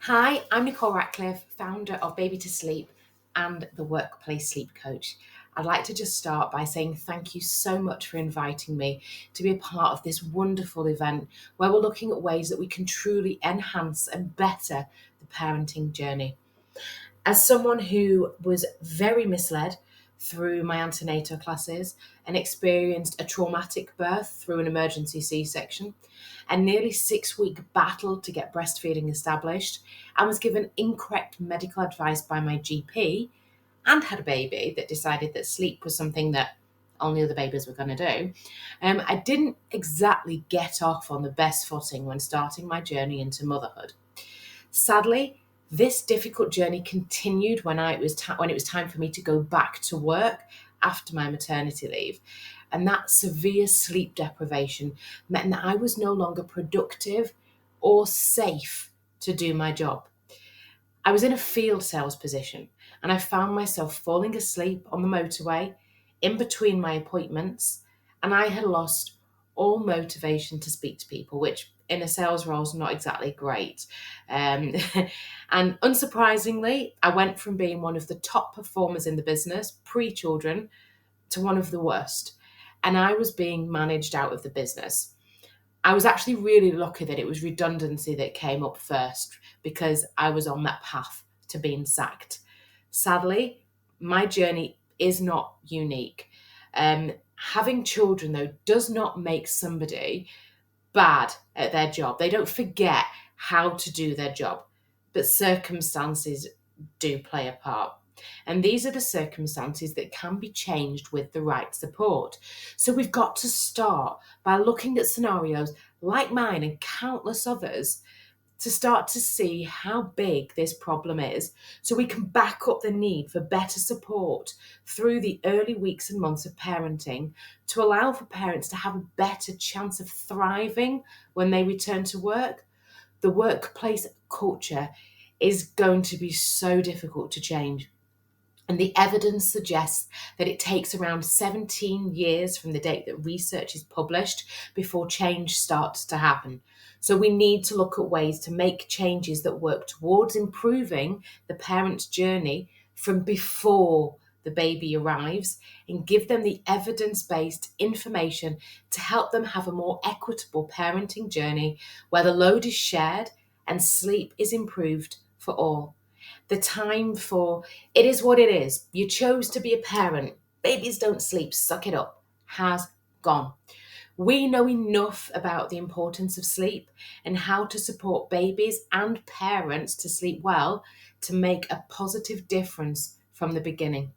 Hi, I'm Nicole Ratcliffe, founder of Baby to Sleep and the Workplace Sleep Coach. I'd like to just start by saying thank you so much for inviting me to be a part of this wonderful event where we're looking at ways that we can truly enhance and better the parenting journey. As someone who was very misled through my antenatal classes and experienced a traumatic birth through an emergency C-section, a nearly 6-week battle to get breastfeeding established, and was given incorrect medical advice by my GP, and had a baby that decided that sleep was something that only other babies were going to do, I didn't exactly get off on the best footing when starting my journey into motherhood. Sadly, this difficult journey continued when it was time for me to go back to work after my maternity leave. And that severe sleep deprivation meant that I was no longer productive or safe to do my job. I was in a field sales position and I found myself falling asleep on the motorway in between my appointments, and I had lost all motivation to speak to people, which in a sales role is not exactly great. Um, and unsurprisingly, I went from being one of the top performers in the business pre children to one of the worst. And I was being managed out of the business. I was actually really lucky that it was redundancy that came up first because I was on that path to being sacked. Sadly, my journey is not unique. Having children, though, does not make somebody bad at their job. They don't forget how to do their job, but circumstances do play a part. And these are the circumstances that can be changed with the right support. So we've got to start by looking at scenarios like mine and countless others to start to see how big this problem is so we can back up the need for better support through the early weeks and months of parenting to allow for parents to have a better chance of thriving when they return to work. The workplace culture is going to be so difficult to change. And the evidence suggests that it takes around 17 years from the date that research is published before change starts to happen. So we need to look at ways to make changes that work towards improving the parent's journey from before the baby arrives and give them the evidence-based information to help them have a more equitable parenting journey where the load is shared and sleep is improved for all. The time for it is what it is. You chose to be a parent. Babies don't sleep. Suck it up. Has gone. We know enough about the importance of sleep and how to support babies and parents to sleep well to make a positive difference from the beginning.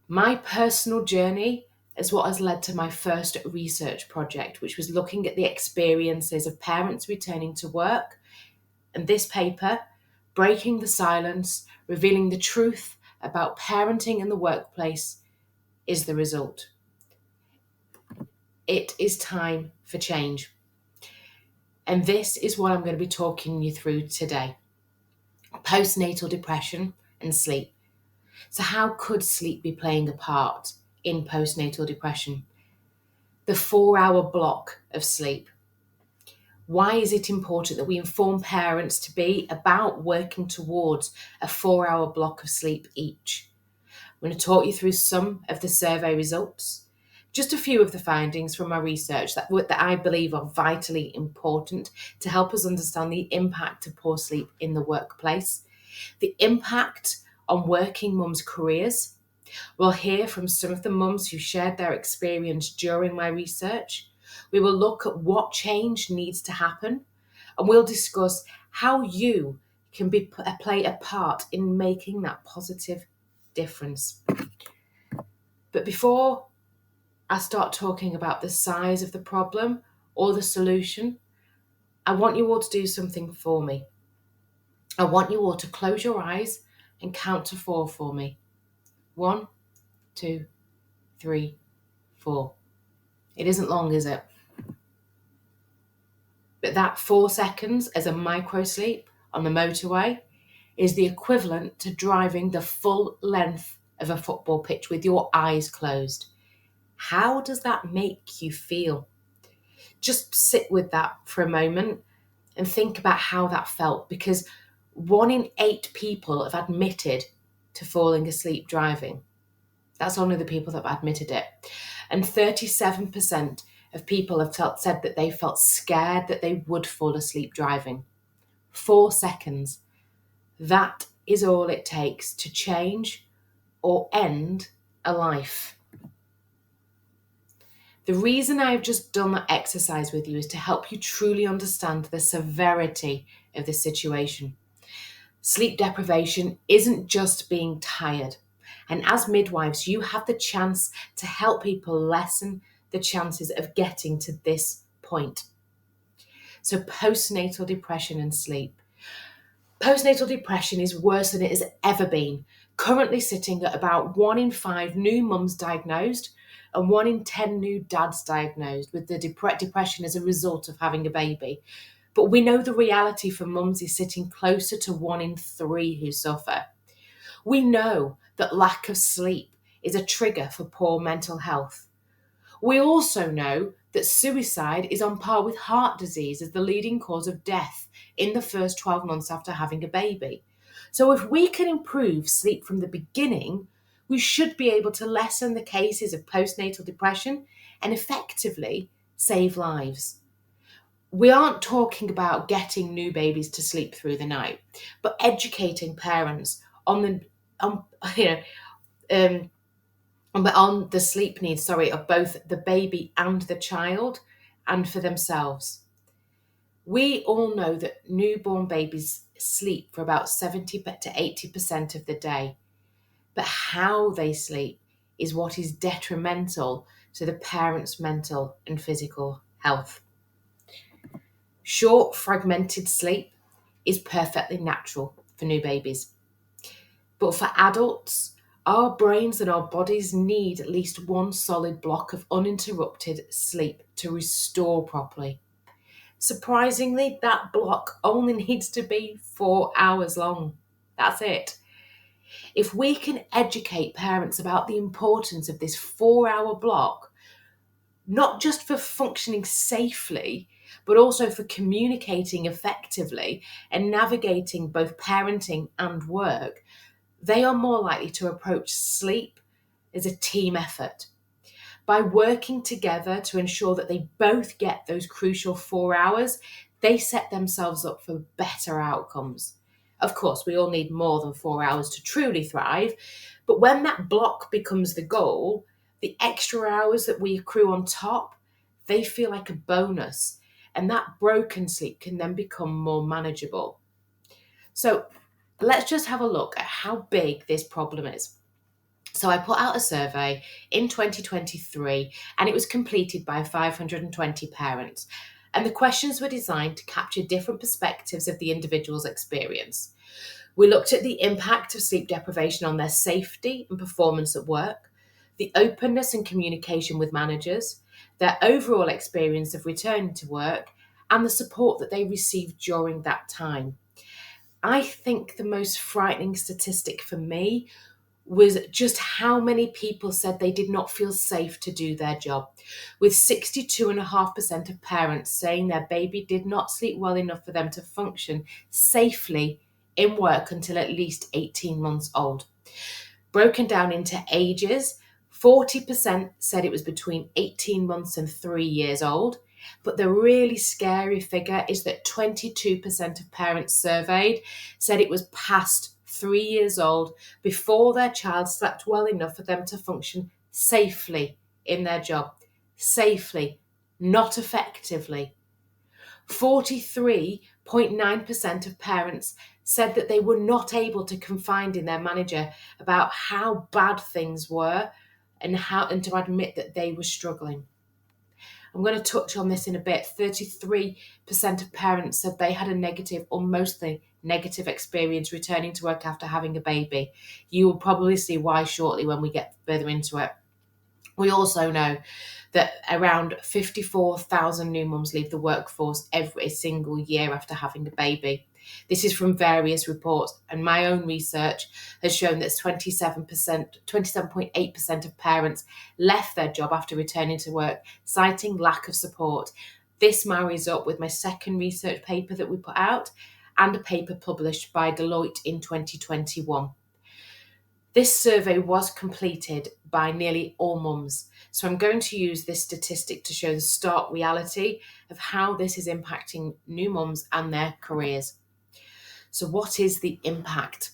My personal journey is what has led to my first research project, which was looking at the experiences of parents returning to work. And this paper, Breaking the Silence, Revealing the Truth About Parenting in the Workplace, is the result. It is time for change. And this is what I'm going to be talking you through today. Postnatal depression and sleep. So how could sleep be playing a part in postnatal depression? The 4-hour block of sleep. Why is it important that we inform parents to be about working towards a 4-hour block of sleep each? I'm going to talk you through some of the survey results, just a few of the findings from my research that I believe are vitally important to help us understand the impact of poor sleep in the workplace, the impact on working mums' careers. We'll hear from some of the mums who shared their experience during my research. We will look at what change needs to happen, and we'll discuss how you can play a part in making that positive difference. But before I start talking about the size of the problem or the solution, I want you all to do something for me. I want you all to close your eyes and count to 4 for me. 1, 2, 3, 4. It isn't long, is it? But that 4 seconds as a micro sleep on the motorway is the equivalent to driving the full length of a football pitch with your eyes closed. How does that make you feel? Just sit with that for a moment and think about how that felt, because 1 in 8 people have admitted to falling asleep driving. That's only the people that have admitted it. And 37% of people have said that they felt scared that they would fall asleep driving. 4 seconds. That is all it takes to change or end a life. The reason I've just done that exercise with you is to help you truly understand the severity of this situation. Sleep deprivation isn't just being tired. And as midwives, you have the chance to help people lessen the chances of getting to this point. So postnatal depression and sleep. Postnatal depression is worse than it has ever been, currently sitting at about 1 in 5 new mums diagnosed and 1 in 10 new dads diagnosed with the depression as a result of having a baby. But we know the reality for mums is sitting closer to 1 in 3 who suffer. We know that lack of sleep is a trigger for poor mental health. We also know that suicide is on par with heart disease as the leading cause of death in the first 12 months after having a baby. So if we can improve sleep from the beginning, we should be able to lessen the cases of postnatal depression and effectively save lives. We aren't talking about getting new babies to sleep through the night, but educating parents on the sleep needs, of both the baby and the child, and for themselves. We all know that newborn babies sleep for about 70 to 80% of the day, but how they sleep is what is detrimental to the parent's mental and physical health. Short, fragmented sleep is perfectly natural for new babies. But for adults, our brains and our bodies need at least 1 solid block of uninterrupted sleep to restore properly. Surprisingly, that block only needs to be 4 hours long. That's it. If we can educate parents about the importance of this 4-hour block, not just for functioning safely, but also for communicating effectively and navigating both parenting and work, they are more likely to approach sleep as a team effort. By working together to ensure that they both get those crucial 4 hours, they set themselves up for better outcomes. Of course, we all need more than 4 hours to truly thrive, but when that block becomes the goal, the extra hours that we accrue on top, they feel like a bonus, and that broken sleep can then become more manageable. So let's just have a look at how big this problem is. So I put out a survey in 2023 and it was completed by 520 parents. And the questions were designed to capture different perspectives of the individual's experience. We looked at the impact of sleep deprivation on their safety and performance at work, the openness and communication with managers, their overall experience of returning to work, and the support that they received during that time. I think the most frightening statistic for me was just how many people said they did not feel safe to do their job, with 62.5% of parents saying their baby did not sleep well enough for them to function safely in work until at least 18 months old. Broken down into ages, 40% said it was between 18 months and 3 years old. But the really scary figure is that 22% of parents surveyed said it was past 3 years old before their child slept well enough for them to function safely in their job. Safely, not effectively. 43.9% of parents said that they were not able to confide in their manager about how bad things were and to admit that they were struggling. I'm going to touch on this in a bit. 33% of parents said they had a negative or mostly negative experience returning to work after having a baby. You will probably see why shortly when we get further into it. We also know that around 54,000 new mums leave the workforce every single year after having a baby. This is from various reports, and my own research has shown that 27.8% of parents left their job after returning to work, citing lack of support. This marries up with my second research paper that we put out and a paper published by Deloitte in 2021. This survey was completed by nearly all mums, so I'm going to use this statistic to show the stark reality of how this is impacting new mums and their careers. So what is the impact?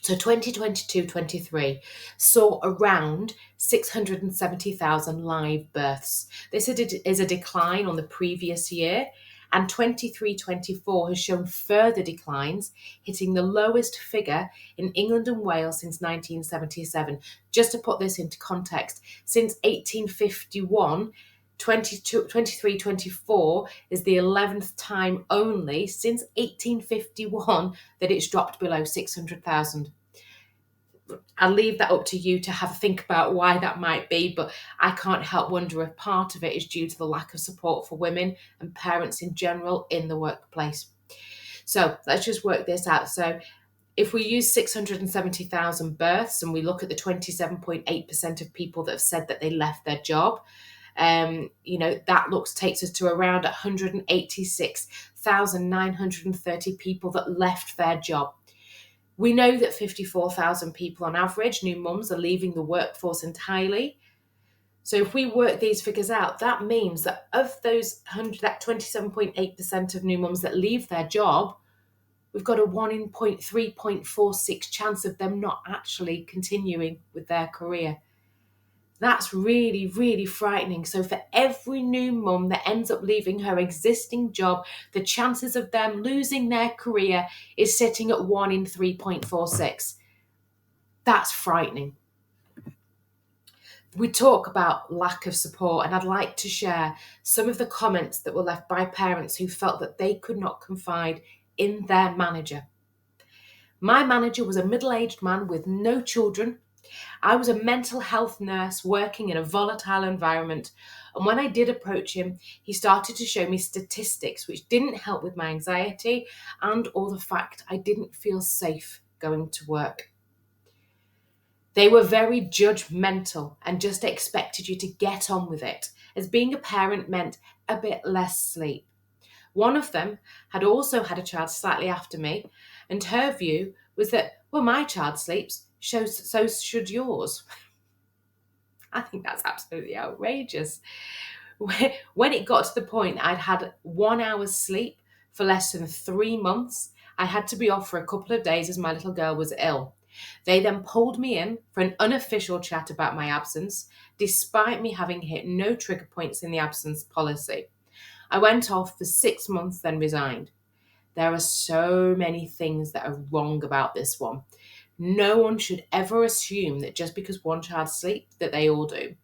So 2022-23 saw around 670,000 live births. This is a decline on the previous year, and 23-24 has shown further declines, hitting the lowest figure in England and Wales since 1977. Just to put this into context, since 1851, 23-24 is the 11th time only since 1851 that it's dropped below 600,000. I'll leave that up to you to have a think about why that might be, but I can't help wonder if part of it is due to the lack of support for women and parents in general in the workplace. So let's just work this out. So if we use 670,000 births and we look at the 27.8% of people that have said that they left their job, that takes us to around 186,930 people that left their job. We know that 54,000 people on average, new mums, are leaving the workforce entirely. So if we work these figures out, that means that of those that 27.8% of new mums that leave their job, we've got a 1 in 3.46 chance of them not actually continuing with their career. That's really, really frightening. So for every new mum that ends up leaving her existing job, the chances of them losing their career is sitting at 1 in 3.46. That's frightening. We talk about lack of support, and I'd like to share some of the comments that were left by parents who felt that they could not confide in their manager. My manager was a middle-aged man with no children. I was a mental health nurse working in a volatile environment, and when I did approach him, he started to show me statistics which didn't help with my anxiety and or the fact I didn't feel safe going to work. They were very judgmental and just expected you to get on with it, as being a parent meant a bit less sleep. One of them had also had a child slightly after me, and her view was that, well, my child sleeps, so should yours. I think that's absolutely outrageous. When it got to the point I'd had 1 hour's sleep for less than 3 months, I had to be off for a couple of days as my little girl was ill. They then pulled me in for an unofficial chat about my absence, despite me having hit no trigger points in the absence policy. I went off for 6 months, then resigned. There are so many things that are wrong about this one. No one should ever assume that just because one child sleeps, that they all do.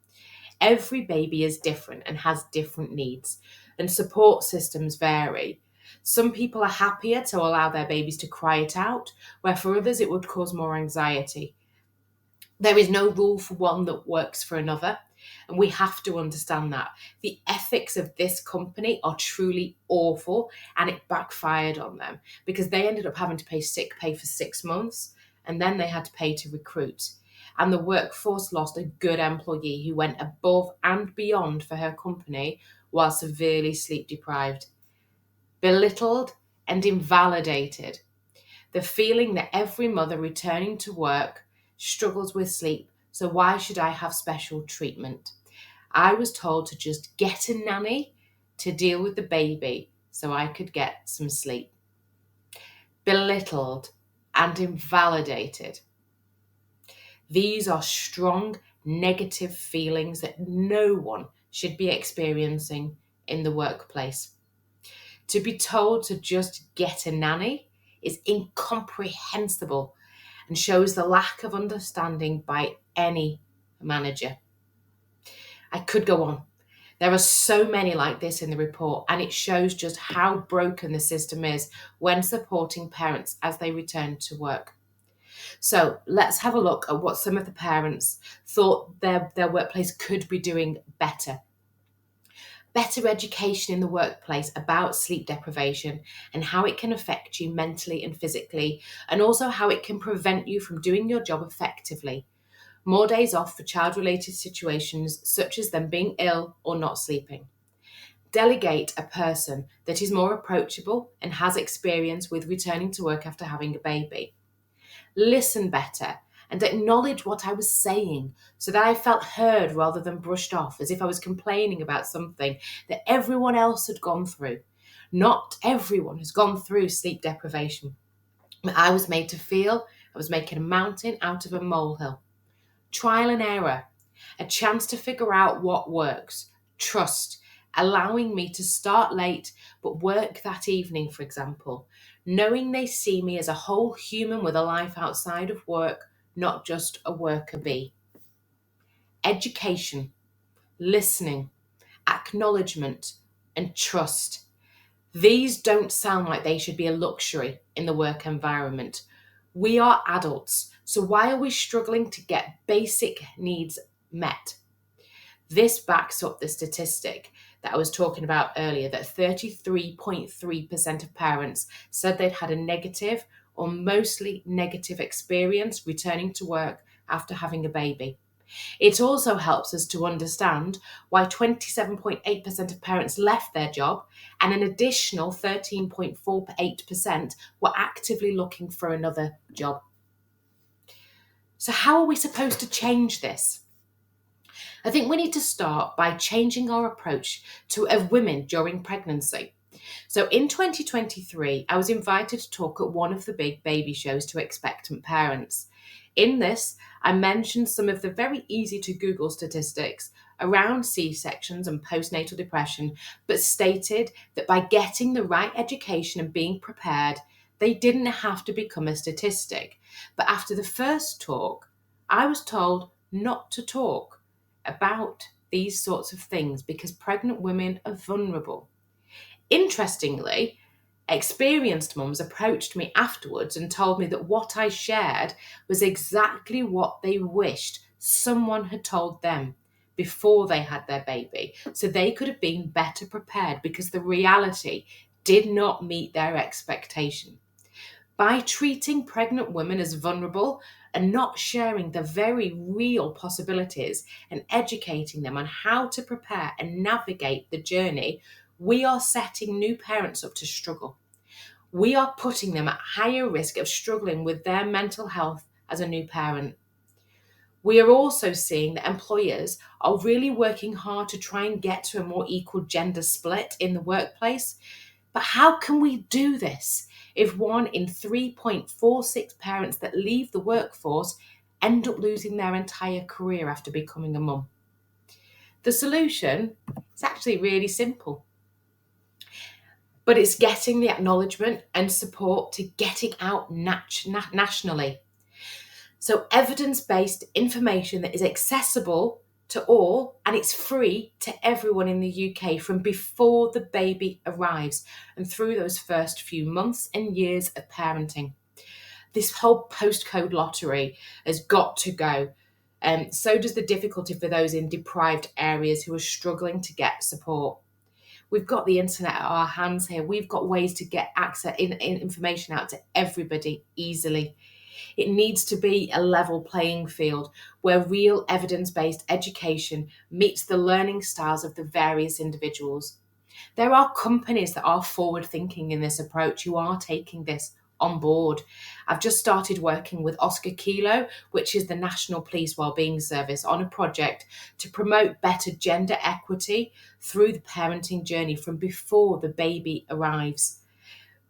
Every baby is different and has different needs, and support systems vary. Some people are happier to allow their babies to cry it out, where for others it would cause more anxiety. There is no rule for one that works for another, and we have to understand that. The ethics of this company are truly awful, and it backfired on them because they ended up having to pay sick pay for 6 months, and then they had to pay to recruit. And the workforce lost a good employee who went above and beyond for her company while severely sleep deprived. Belittled and invalidated. The feeling that every mother returning to work struggles with sleep, so why should I have special treatment? I was told to just get a nanny to deal with the baby so I could get some sleep. Belittled and invalidated. These are strong negative feelings that no one should be experiencing in the workplace. To be told to just get a nanny is incomprehensible and shows the lack of understanding by any manager. I could go on. There are so many like this in the report, and it shows just how broken the system is when supporting parents as they return to work. So let's have a look at what some of the parents thought their workplace could be doing better. Better education in the workplace about sleep deprivation and how it can affect you mentally and physically, and also how it can prevent you from doing your job effectively. More days off for child-related situations, such as them being ill or not sleeping. Delegate a person that is more approachable and has experience with returning to work after having a baby. Listen better and acknowledge what I was saying so that I felt heard rather than brushed off as if I was complaining about something that everyone else had gone through. Not everyone has gone through sleep deprivation. I was made to feel I was making a mountain out of a molehill. Trial and error, a chance to figure out what works, trust, allowing me to start late but work that evening, for example, knowing they see me as a whole human with a life outside of work, not just a worker bee. Education, listening, acknowledgement, and trust. These don't sound like they should be a luxury in the work environment. We are adults, so why are we struggling to get basic needs met? This backs up the statistic that I was talking about earlier, that 33.3% of parents said they'd had a negative or mostly negative experience returning to work after having a baby. It also helps us to understand why 27.8% of parents left their job and an additional 13.48% were actively looking for another job. So how are we supposed to change this? I think we need to start by changing our approach to women during pregnancy. So in 2023, I was invited to talk at one of the big baby shows to expectant parents. In this, I mentioned some of the very easy to Google statistics around C-sections and postnatal depression, but stated that by getting the right education and being prepared, they didn't have to become a statistic. But after the first talk, I was told not to talk about these sorts of things because pregnant women are vulnerable. Interestingly, experienced mums approached me afterwards and told me that what I shared was exactly what they wished someone had told them before they had their baby, so they could have been better prepared because the reality did not meet their expectation. By treating pregnant women as vulnerable and not sharing the very real possibilities and educating them on how to prepare and navigate the journey, we are setting new parents up to struggle. We are putting them at higher risk of struggling with their mental health as a new parent. We are also seeing that employers are really working hard to try and get to a more equal gender split in the workplace. But how can we do this if 1 in 3.46 parents that leave the workforce end up losing their entire career after becoming a mum? The solution is actually really simple, but it's getting the acknowledgement and support to get it out nationally. So evidence-based information that is accessible to all and it's free to everyone in the UK from before the baby arrives and through those first few months and years of parenting. This whole postcode lottery has got to go. So does the difficulty for those in deprived areas who are struggling to get support. We've got the internet at our hands here. We've got ways to get access in information out to everybody easily. It needs to be a level playing field where real evidence-based education meets the learning styles of the various individuals. There are companies that are forward-thinking in this approach who are taking this on board. I've just started working with Oscar Kilo, which is the National Police Wellbeing Service, on a project to promote better gender equity through the parenting journey from before the baby arrives,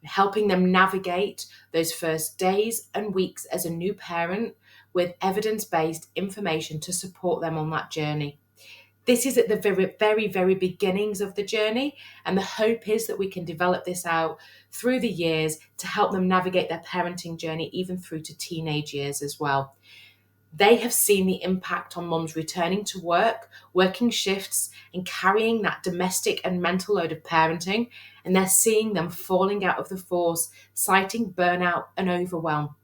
helping them navigate those first days and weeks as a new parent with evidence-based information to support them on that journey. This is at the very, very beginnings of the journey, and the hope is that we can develop this out through the years to help them navigate their parenting journey, even through to teenage years as well. They have seen the impact on mums returning to work, working shifts, and carrying that domestic and mental load of parenting, and they're seeing them falling out of the force, citing burnout and overwhelm.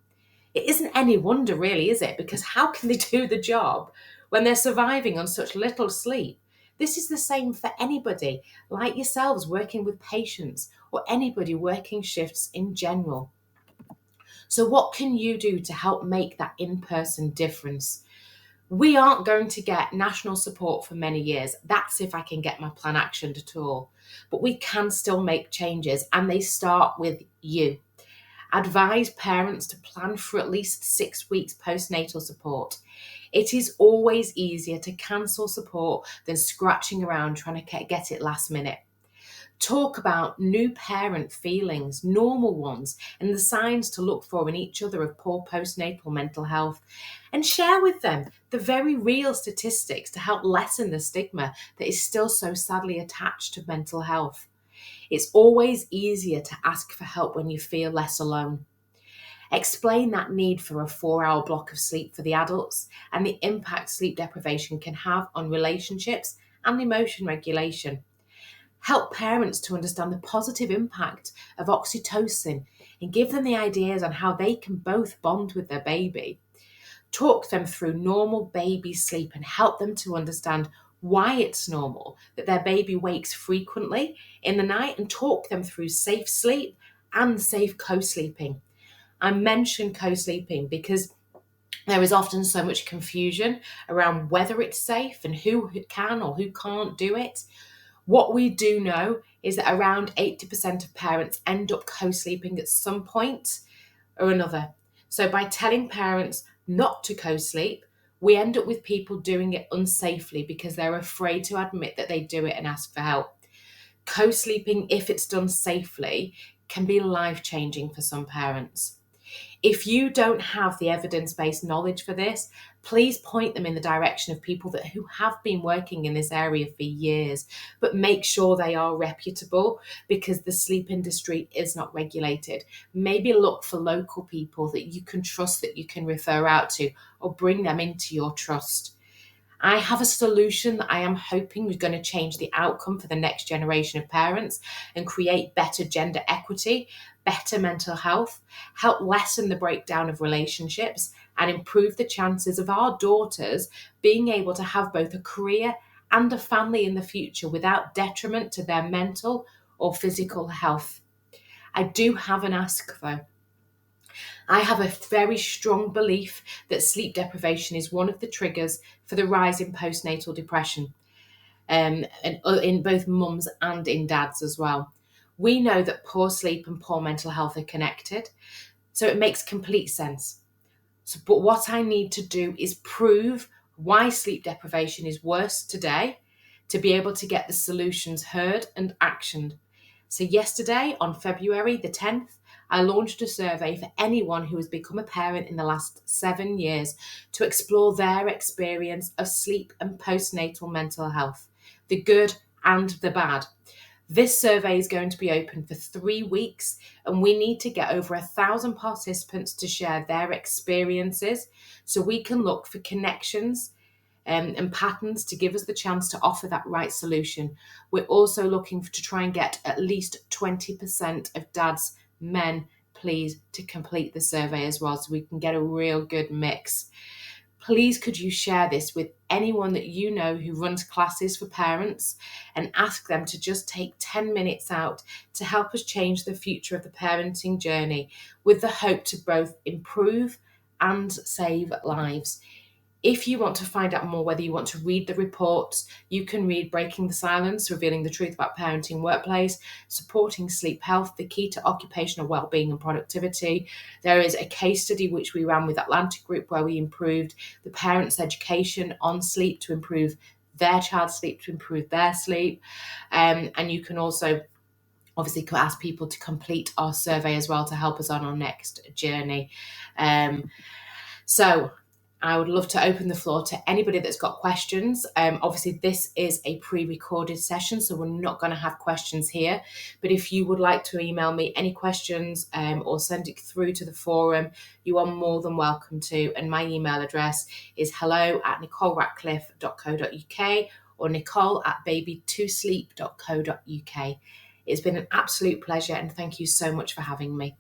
It isn't any wonder, really, is it? Because how can they do the job when they're surviving on such little sleep? This is the same for anybody, like yourselves working with patients or anybody working shifts in general. So what can you do to help make that in-person difference? We aren't going to get national support for many years. That's if I can get my plan actioned at all. But we can still make changes, and they start with you. Advise parents to plan for at least 6 weeks postnatal support. It is always easier to cancel support than scratching around trying to get it last minute. Talk about new parent feelings, normal ones, and the signs to look for in each other of poor postnatal mental health. And share with them the very real statistics to help lessen the stigma that is still so sadly attached to mental health. It's always easier to ask for help when you feel less alone. Explain that need for a 4-hour block of sleep for the adults and the impact sleep deprivation can have on relationships and emotion regulation. Help parents to understand the positive impact of oxytocin and give them the ideas on how they can both bond with their baby. Talk them through normal baby sleep and help them to understand why it's normal that their baby wakes frequently in the night, and talk them through safe sleep and safe co-sleeping. I mention co-sleeping because there is often so much confusion around whether it's safe and who can or who can't do it. What we do know is that around 80% of parents end up co-sleeping at some point or another. So by telling parents not to co-sleep, we end up with people doing it unsafely because they're afraid to admit that they do it and ask for help. Co-sleeping, if it's done safely, can be life-changing for some parents. If you don't have the evidence-based knowledge for this, please point them in the direction of people who have been working in this area for years, but make sure they are reputable because the sleep industry is not regulated. Maybe look for local people that you can trust, that you can refer out to, or bring them into your trust. I have a solution that I am hoping is going to change the outcome for the next generation of parents and create better gender equity, better mental health, help lessen the breakdown of relationships, and improve the chances of our daughters being able to have both a career and a family in the future without detriment to their mental or physical health. I do have an ask though. I have a very strong belief that sleep deprivation is one of the triggers for the rise in postnatal depression, and in both mums and in dads as well. We know that poor sleep and poor mental health are connected, so it makes complete sense. But what I need to do is prove why sleep deprivation is worse today to be able to get the solutions heard and actioned. So yesterday, on February the 10th, I launched a survey for anyone who has become a parent in the last 7 years to explore their experience of sleep and postnatal mental health, the good and the bad. This survey is going to be open for 3 weeks, and we need to get over 1,000 participants to share their experiences so we can look for connections and patterns to give us the chance to offer that right solution. We're also looking to try and get at least 20% of dads, men, please, to complete the survey as well so we can get a real good mix. Please could you share this with anyone that you know who runs classes for parents and ask them to just take 10 minutes out to help us change the future of the parenting journey with the hope to both improve and save lives. If you want to find out more, whether you want to read the reports, you can read Breaking the Silence, Revealing the Truth About Parenting Workplace, Supporting Sleep Health, The Key to Occupational Wellbeing and Productivity. There is a case study which we ran with Atlantic Group where we improved the parents' education on sleep to improve their child's sleep, to improve their sleep. And you can also obviously ask people to complete our survey as well to help us on our next journey. So I would love to open the floor to anybody that's got questions. Obviously, this is a pre-recorded session, so we're not going to have questions here. But if you would like to email me any questions or send it through to the forum, you are more than welcome to. And my email address is hello@nicoleratcliffe.co.uk or nicole@baby2sleep.co.uk. It's been an absolute pleasure, and thank you so much for having me.